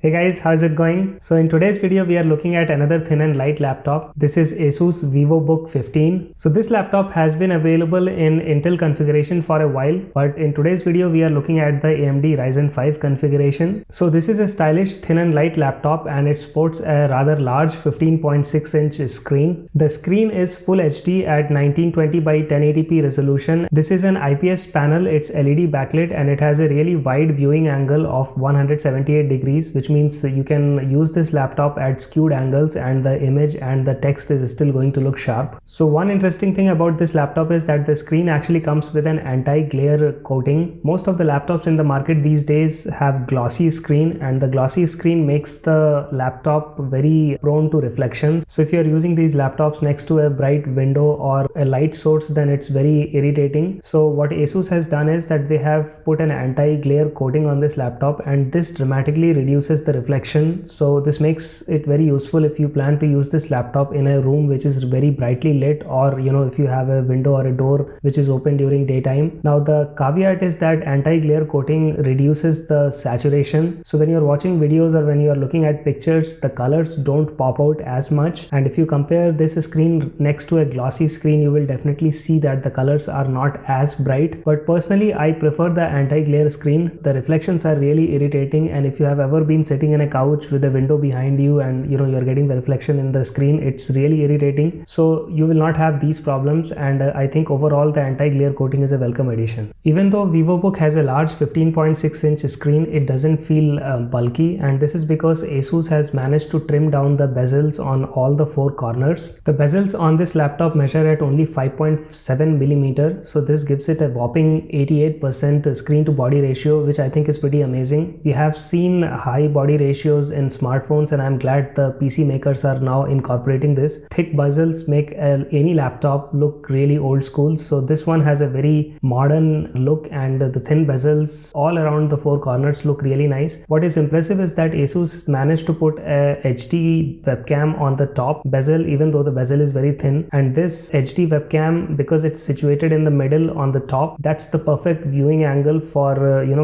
Hey guys, how's it going? So in today's video, we are looking at another thin and light laptop. This is Asus VivoBook 15. So this laptop has been available in Intel configuration for a while, but in today's video, we are looking at the AMD Ryzen 5 configuration. So this is a stylish thin and light laptop and it sports a rather large 15.6 inch screen. The screen is full HD at 1920 by 1080p resolution. This is an IPS panel, it's LED backlit and it has a really wide viewing angle of 178 degrees, which means you can use this laptop at skewed angles and the image and the text is still going to look sharp. So one interesting thing about this laptop is that the screen actually comes with an anti-glare coating. Most of the laptops in the market these days have glossy screen, and the glossy screen makes the laptop very prone to reflections. So if you're using these laptops next to a bright window or a light source, then it's very irritating. So what Asus has done is that they have put an anti-glare coating on this laptop, and this dramatically reduces the reflection. So this makes it very useful if you plan to use this laptop in a room which is very brightly lit, or if you have a window or a door which is open during daytime. Now the caveat is that anti-glare coating reduces the saturation, so when you're watching videos or when you are looking at pictures, the colors don't pop out as much. And if you compare this screen next to a glossy screen, you will definitely see that the colors are not as bright. But personally, I prefer the anti-glare screen. The reflections are really irritating, and if you have ever been sitting in a couch with a window behind you and you're getting the reflection in the screen, it's really irritating. So you will not have these problems, and I think overall the anti-glare coating is a welcome addition. Even though VivoBook has a large 15.6 inch screen, it doesn't feel bulky, and this is because Asus has managed to trim down the bezels on all the four corners. The bezels on this laptop measure at only 5.7 millimeter, so this gives it a whopping 88% screen to body ratio, which I think is pretty amazing. We have seen high body ratios in smartphones, and I'm glad the PC makers are now incorporating this. Thick bezels make any laptop look really old school, so this one has a very modern look, and the thin bezels all around the four corners look really nice. What is impressive is that Asus managed to put a HD webcam on the top bezel, even though the bezel is very thin, and this HD webcam, because it's situated in the middle on the top, that's the perfect viewing angle for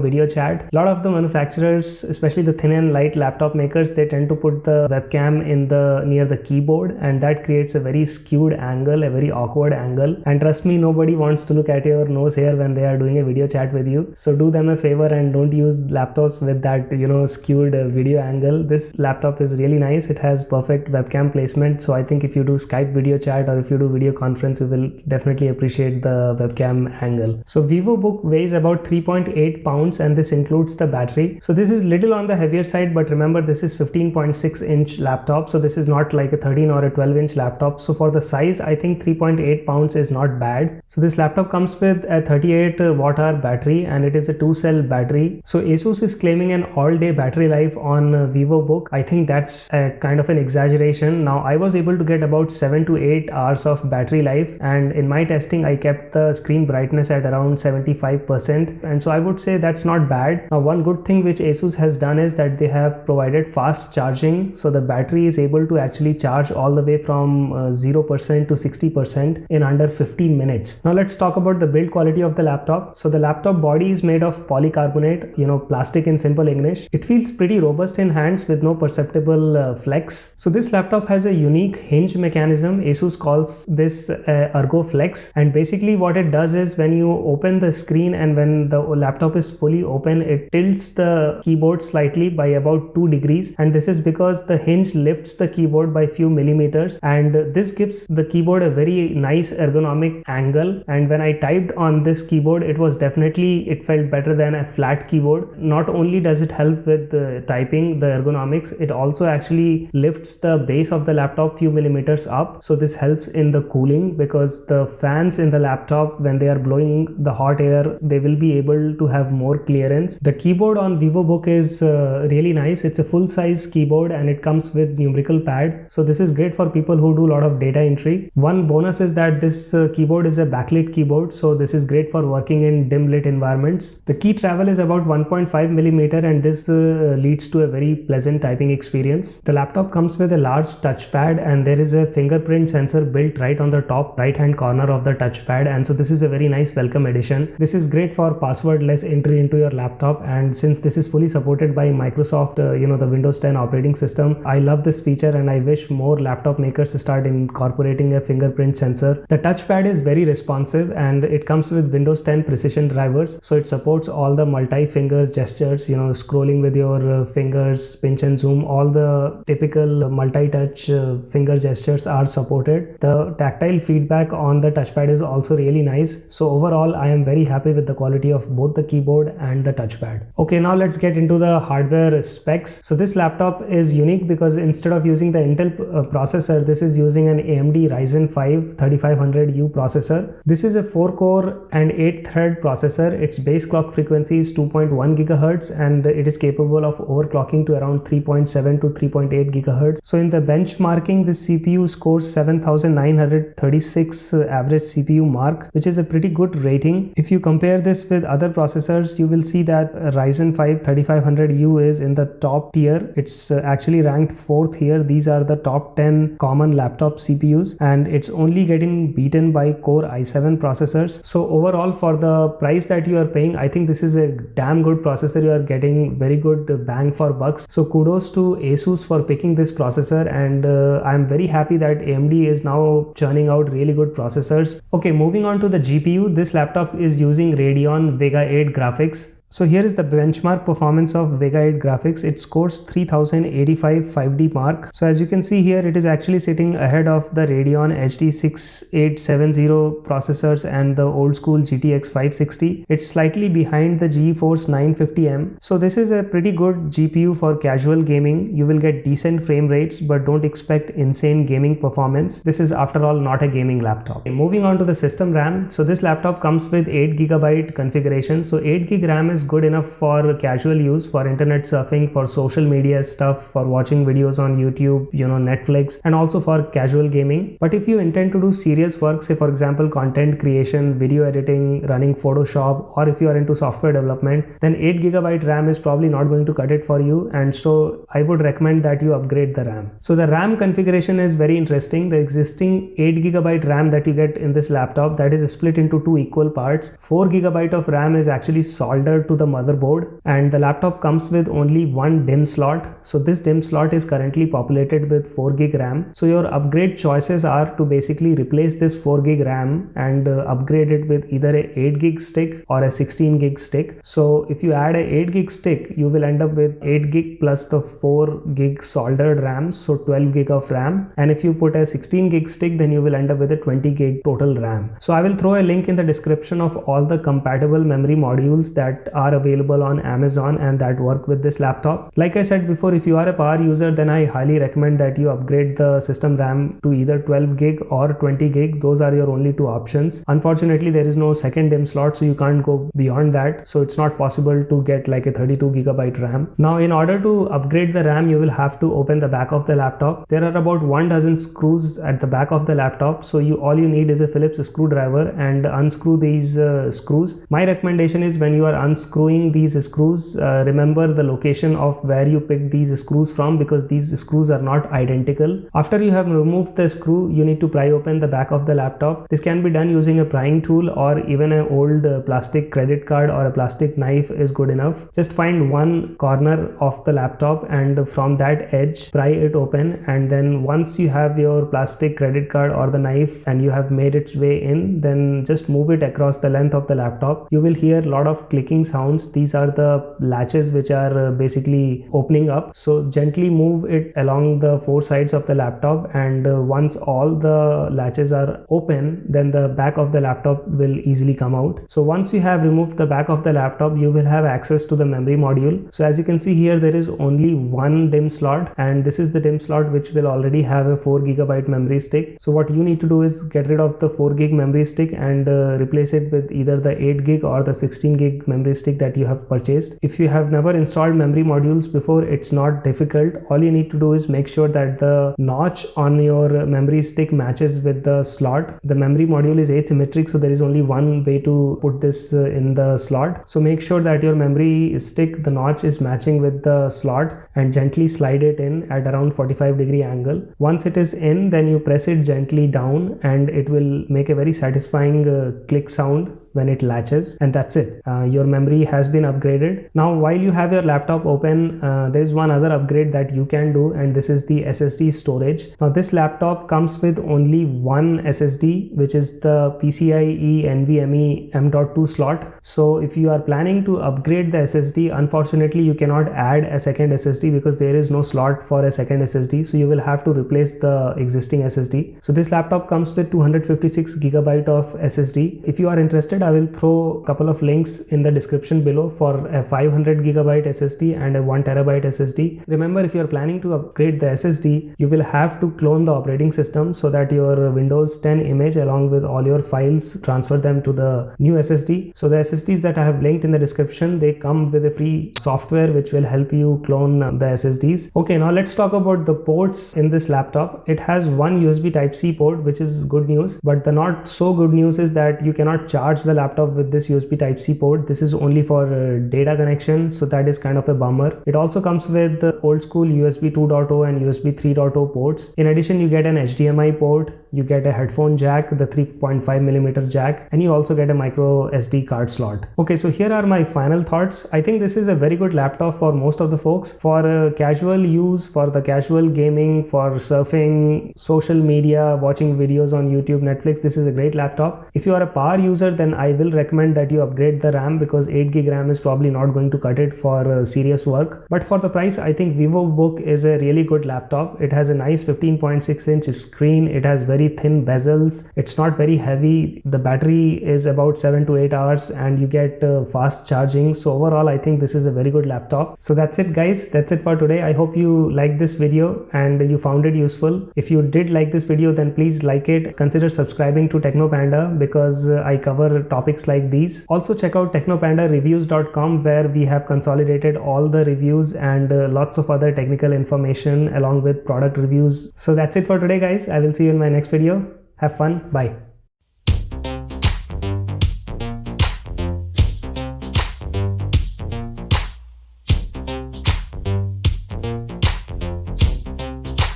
video chat. A lot of the manufacturers, especially the thin and light laptop makers, they tend to put the webcam in the near the keyboard, and that creates a very skewed angle, a very awkward angle. And trust me, nobody wants to look at your nose here when they are doing a video chat with you. So do them a favor and don't use laptops with that skewed video angle. This laptop is really nice. It has perfect webcam placement, so I think if you do Skype video chat or if you do video conference, you will definitely appreciate the webcam angle. So VivoBook weighs about 3.8 pounds, and this includes the battery. So this is little on the heavier side, but remember, this is 15.6 inch laptop, so this is not like a 13 or a 12 inch laptop. So for the size, I think 3.8 pounds is not bad. So this laptop comes with a 38 watt hour battery, and it is a 2-cell battery. So Asus is claiming an all-day battery life on VivoBook. I think that's a kind of an exaggeration. Now I was able to get about 7 to 8 hours of battery life, and in my testing I kept the screen brightness at around 75%, and so I would say that's not bad. Now one good thing which Asus has done is that they have provided fast charging, so the battery is able to actually charge all the way from 0% to 60% in under 15 minutes. Now let's talk about the build quality of the laptop. So the laptop body is made of polycarbonate, plastic in simple English. It feels pretty robust in hands with no perceptible flex. So this laptop has a unique hinge mechanism. Asus calls this Ergo Flex, and basically what it does is when you open the screen and when the laptop is fully open, it tilts the keyboard slightly by about 2 degrees, and this is because the hinge lifts the keyboard by few millimeters, and this gives the keyboard a very nice ergonomic angle. And when I typed on this keyboard, it felt better than a flat keyboard. Not only does it help with the typing, the ergonomics, it also actually lifts the base of the laptop few millimeters up. So this helps in the cooling, because the fans in the laptop, when they are blowing the hot air, they will be able to have more clearance. The keyboard on VivoBook is really nice. It's a full-size keyboard and it comes with numerical pad, so this is great for people who do a lot of data entry. One bonus is that this keyboard is a backlit keyboard, so this is great for working in dim lit environments. The key travel is about 1.5 millimeter, and this leads to a very pleasant typing experience. The laptop comes with a large touchpad, and there is a fingerprint sensor built right on the top right hand corner of the touchpad, and so this is a very nice welcome addition. This is great for passwordless entry into your laptop, and since this is fully supported by micro Microsoft, the Windows 10 operating system. I love this feature and I wish more laptop makers start incorporating a fingerprint sensor. The touchpad is very responsive and it comes with Windows 10 precision drivers, so it supports all the multi-finger gestures, scrolling with your fingers, pinch and zoom, all the typical multi-touch finger gestures are supported. The tactile feedback on the touchpad is also really nice. So overall, I am very happy with the quality of both the keyboard and the touchpad. Okay, now let's get into the hardware specs. So this laptop is unique because instead of using the Intel processor, this is using an AMD Ryzen 5 3500U processor. This is a 4-core and 8-thread processor. Its base clock frequency is 2.1 GHz and it is capable of overclocking to around 3.7 to 3.8 GHz. So in the benchmarking, this CPU scores 7936 average CPU mark, which is a pretty good rating. If you compare this with other processors, you will see that Ryzen 5 3500U is in the top tier. It's actually ranked 4th here. These are the top 10 common laptop CPUs and it's only getting beaten by Core i7 processors. So overall, for the price that you are paying, I think this is a damn good processor. You are getting very good bang for bucks. So kudos to ASUS for picking this processor, and I'm very happy that AMD is now churning out really good processors. Okay, moving on to the GPU. This laptop is using Radeon Vega 8 graphics. So here is the benchmark performance of Vega 8 graphics. It scores 3085 5D mark. So as you can see here, it is actually sitting ahead of the Radeon HD 6870 processors and the old school GTX 560. It's slightly behind the GeForce 950M. So this is a pretty good GPU for casual gaming. You will get decent frame rates, but don't expect insane gaming performance. This is after all not a gaming laptop. Okay, moving on to the system RAM. So this laptop comes with 8GB configuration. So 8GB RAM is good enough for casual use, for internet surfing, for social media stuff, for watching videos on YouTube, Netflix, and also for casual gaming. But if you intend to do serious work, say for example content creation, video editing, running Photoshop, or if you are into software development, then 8GB RAM is probably not going to cut it for you, and so I would recommend that you upgrade the RAM. So the RAM configuration is very interesting. The existing 8GB RAM that you get in this laptop, that is split into 2 equal parts. 4GB of RAM is actually soldered to the motherboard, and the laptop comes with only one DIMM slot. So this DIMM slot is currently populated with 4GB RAM. So your upgrade choices are to basically replace this 4GB RAM and upgrade it with either a 8GB stick or a 16GB stick. So if you add a 8GB stick, you will end up with 8GB plus the 4GB soldered RAM, so 12GB of RAM. And if you put a 16GB stick, then you will end up with a 20GB total RAM. So I will throw a link in the description of all the compatible memory modules that are available on Amazon and that work with this laptop. Like I said before, if you are a power user, then I highly recommend that you upgrade the system RAM to either 12GB or 20GB. Those are your only two options. Unfortunately, there is no second DIMM slot, so you can't go beyond that. So it's not possible to get like a 32GB RAM. Now, in order to upgrade the RAM, you will have to open the back of the laptop. There are about 1 dozen screws at the back of the laptop. So all you need is a Phillips screwdriver and unscrew these screws. My recommendation is when you are unscrewing these screws, remember the location of where you picked these screws from, because these screws are not identical. After you have removed the screw, you need to pry open the back of the laptop. This can be done using a prying tool, or even an old plastic credit card or a plastic knife is good enough. Just find one corner of the laptop and from that edge pry it open, and then once you have your plastic credit card or the knife and you have made its way in, then just move it across the length of the laptop. You will hear a lot of clicking sounds. These are the latches which are basically opening up. So gently move it along the 4 sides of the laptop, and once all the latches are open, then the back of the laptop will easily come out. So once you have removed the back of the laptop, you will have access to the memory module. So as you can see here, there is only one DIMM slot, and this is the DIMM slot which will already have a 4GB memory stick. So what you need to do is get rid of the 4GB memory stick and replace it with either the 8GB or the 16GB memory stick that you have purchased. If you have never installed memory modules before, it's not difficult. All you need to do is make sure that the notch on your memory stick matches with the slot. The memory module is asymmetric, so there is only one way to put this in the slot. So make sure that your memory stick, the notch is matching with the slot, and gently slide it in at around 45-degree angle. Once it is in, then you press it gently down and it will make a very satisfying click sound when it latches, and that's it. Your memory has been upgraded. Now while you have your laptop open, there is one other upgrade that you can do, and this is the SSD storage. Now this laptop comes with only one SSD, which is the PCIe NVMe M.2 slot. So if you are planning to upgrade the SSD, unfortunately you cannot add a second SSD because there is no slot for a second SSD, so you will have to replace the existing SSD. So this laptop comes with 256 GB of SSD. If you are interested, I will throw a couple of links in the description below for a 500 GB SSD and a 1 TB SSD. Remember, if you are planning to upgrade the SSD, you will have to clone the operating system so that your Windows 10 image along with all your files, transfer them to the new SSD. So the SSDs that I have linked in the description, they come with a free software which will help you clone the SSDs. Okay, now let's talk about the ports in this laptop. It has one USB Type-C port, which is good news, but the not so good news is that you cannot charge the laptop with this USB Type-C port. This is only for data connection, so that is kind of a bummer. It also comes with the old school USB 2.0 and USB 3.0 ports. In addition, you get an HDMI port, you get a headphone jack, the 3.5mm jack, and you also get a micro SD card slot. Okay, so here are my final thoughts. I think this is a very good laptop for most of the folks. For casual use, for the casual gaming, for surfing, social media, watching videos on YouTube, Netflix, this is a great laptop. If you are a power user, then I will recommend that you upgrade the RAM because 8GB RAM is probably not going to cut it for serious work. But for the price, I think VivoBook is a really good laptop. It has a nice 15.6-inch screen. It has very thin bezels. It's not very heavy. The battery is about 7 to 8 hours and you get fast charging. So overall, I think this is a very good laptop. So that's it guys. That's it for today. I hope you liked this video and you found it useful. If you did like this video, then please like it. Consider subscribing to TechnoPanda because I cover topics like these. Also check out technopandareviews.com where we have consolidated all the reviews and lots of other technical information along with product reviews. So that's it for today guys. I will see you in my next video. Have fun. Bye.